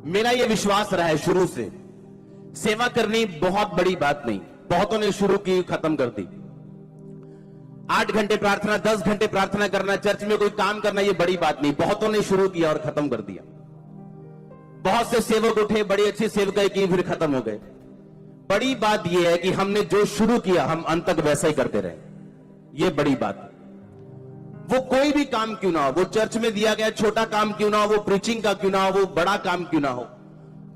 मेरा यह विश्वास रहा है शुरू से, सेवा करनी बहुत बड़ी बात नहीं। बहुतों ने शुरू की, खत्म कर दी। 8 घंटे प्रार्थना, 10 घंटे प्रार्थना करना, चर्च में कोई काम करना, यह बड़ी बात नहीं। बहुतों ने शुरू किया और खत्म कर दिया। बहुत से सेवक उठे, बड़ी अच्छी सेवकाई की, फिर खत्म हो गए। बड़ी बात यह है कि हमने जो शुरू किया हम अंत तक वैसा ही करते रहे। यह बड़ी बात है। वो कोई भी काम क्यों ना हो, वो चर्च में दिया गया छोटा काम क्यों ना हो, वो प्रीचिंग का क्यों ना हो, वो बड़ा काम क्यों ना हो,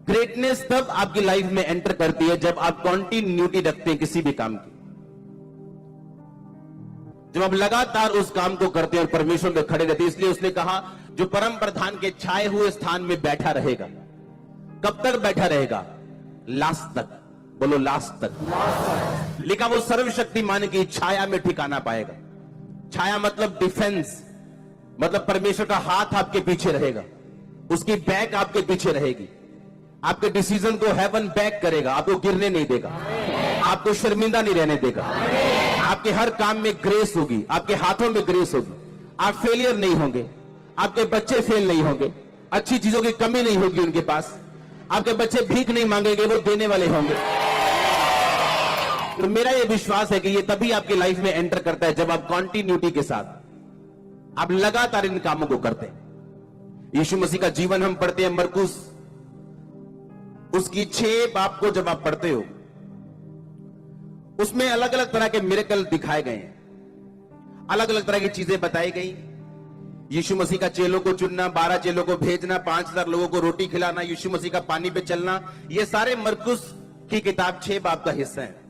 ग्रेटनेस तब आपकी लाइफ में एंटर करती है जब आप कॉन्टिन्यूटी रखते हैं किसी भी काम की। जब आप लगातार उस काम को करते हैं और परमेश्वर में खड़े रहते हैं। इसलिए उसने कहा, जो परम प्रधान के छाए हुए स्थान में बैठा रहेगा। कब तक बैठा रहेगा? लास्ट तक। बोलो लास्ट तक। लिखा, वो सर्वशक्तिमान की छाया में ठिकाना पाएगा। छाया मतलब डिफेंस, मतलब परमेश्वर का हाथ आपके पीछे रहेगा, उसकी बैक आपके पीछे रहेगी, आपके डिसीजन को हेवन बैक करेगा, आपको गिरने नहीं देगा, आपको शर्मिंदा नहीं रहने देगा। आपके हर काम में ग्रेस होगी, आपके हाथों में ग्रेस होगी, आप फेलियर नहीं होंगे, आपके बच्चे फेल नहीं होंगे, अच्छी चीजों की कमी नहीं होगी उनके पास, आपके बच्चे भीख नहीं मांगेंगे, वो देने वाले होंगे। तो मेरा यह विश्वास है कि ये तभी आपकी लाइफ में एंटर करता है जब आप कॉन्टिन्यूटी के साथ आप लगातार इन कामों को करते हैं। यीशु मसीह का जीवन हम पढ़ते हैं मरकुस, उसकी 6 बाब को जब आप पढ़ते हो, उसमें अलग अलग तरह के मिरेकल दिखाए गए हैं, अलग अलग तरह की चीजें बताई गई। यीशु मसीह का चेलों को चुनना, 12 चेलों को भेजना, 5000 लोगों को रोटी खिलाना, यीशु मसीह का पानी पे चलना, ये सारे मरकुस की किताब 6 बाब का हिस्सा है।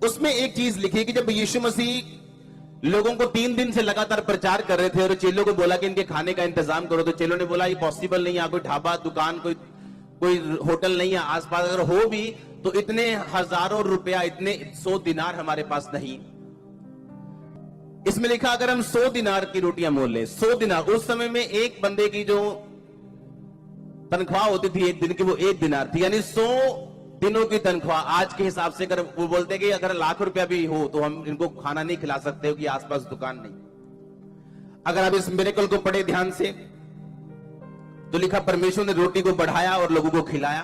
उसमें एक चीज लिखी कि जब यीशु मसीह लोगों को 3 दिन से लगातार प्रचार कर रहे थे और चेलों को बोला कि इनके खाने का इंतजाम करो, तो चेलों ने बोला ये पॉसिबल नहीं है, कोई ढाबा दुकान कोई होटल नहीं है आसपास, अगर हो भी तो इतने हजारों रुपया, इतने 100 दिनार हमारे पास नहीं। इसमें लिखा, अगर हम 100 दिनार की रोटियां मोल ले, 100 दिनार, उस समय में एक बंदे की जो तनख्वाह होती थी एक दिन की, वो 1 दिनार थी, यानी 100 दिनों की तनख्वाह। आज के हिसाब से अगर वो बोलते कि अगर लाख रुपया भी हो तो हम इनको खाना नहीं खिला सकते हो कि आसपास दुकान नहीं। अगर आप इस मिरेकल को पढ़े ध्यान से तो लिखा, परमेश्वर ने रोटी को बढ़ाया और लोगों को खिलाया।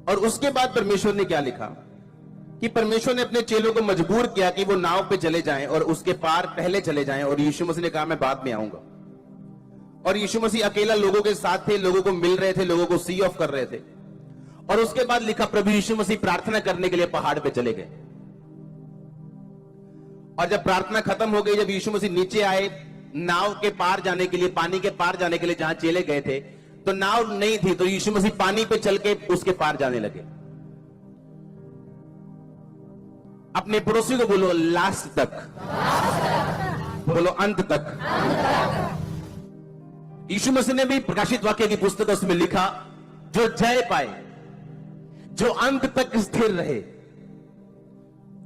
और उसके बाद परमेश्वर ने क्या लिखा कि परमेश्वर ने अपने चेलों को मजबूर किया कि वो नाव पे चले जाएं और उसके पार पहले चले जाएं, और यीशु मसीह ने कहा मैं बाद में आऊंगा। और यीशु मसीह अकेला लोगों के साथ थे, लोगों को मिल रहे थे, लोगों को सी ऑफ कर रहे थे। और उसके बाद लिखा, प्रभु यीशु मसीह प्रार्थना करने के लिए पहाड़ पे चले गए। और जब प्रार्थना खत्म हो गई, जब यीशु मसीह नीचे आए नाव के पार जाने के लिए, पानी के पार जाने के लिए, जहां चेले गए थे, तो नाव नहीं थी, तो यीशु मसीह पानी पे चल के उसके पार जाने लगे। अपने पड़ोसी को बोलो लास्ट तक, बोलो अंत तक। यीशु मसीह ने भी प्रकाशित वाक्य की पुस्तक उसमें लिखा, जो जय पाए, जो अंत तक स्थिर रहे,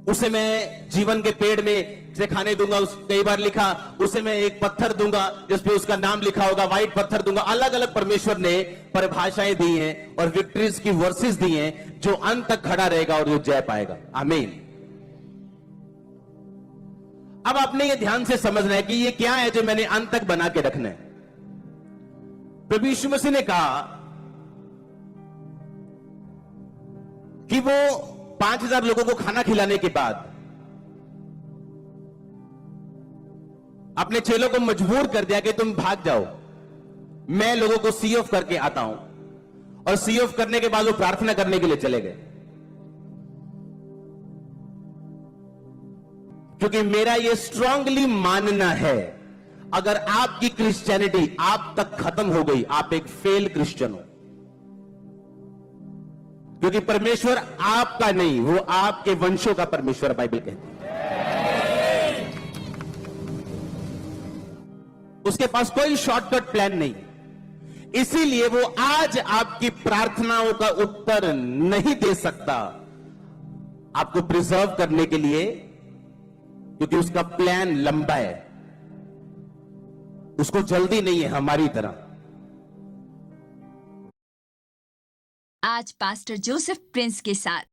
उसे मैं जीवन के पेड़ में से खाने दूंगा। कई बार लिखा, उसे मैं एक पत्थर दूंगा जिसपे उसका नाम लिखा होगा, व्हाइट पत्थर दूंगा। अलग अलग परमेश्वर ने परिभाषाएं दी हैं और विक्ट्रीज की वर्सेस दी हैं, जो अंत तक खड़ा रहेगा और जो जय पाएगा। आमीन। अब आपने ये ध्यान से समझना है कि ये क्या है जो मैंने अंत तक बना के रखना है। प्रभु यीशु मसीह ने कहा कि वो 5000 लोगों को खाना खिलाने के बाद अपने चेलों को मजबूर कर दिया कि तुम भाग जाओ, मैं लोगों को सी ऑफ करके आता हूं। और सी ऑफ करने के बाद वो प्रार्थना करने के लिए चले गए। क्योंकि मेरा यह स्ट्रांगली मानना है, अगर आपकी क्रिश्चियनिटी आप तक खत्म हो गई, आप एक फेल क्रिश्चियन हो। क्योंकि परमेश्वर आपका नहीं, वो आपके वंशों का परमेश्वर, बाइबल कहती है। उसके पास कोई शॉर्टकट प्लान नहीं। इसीलिए वो आज आपकी प्रार्थनाओं का उत्तर नहीं दे सकता, आपको प्रिजर्व करने के लिए, क्योंकि उसका प्लान लंबा है, उसको जल्दी नहीं है हमारी तरह। आज पास्टर जोसेफ प्रिंस के साथ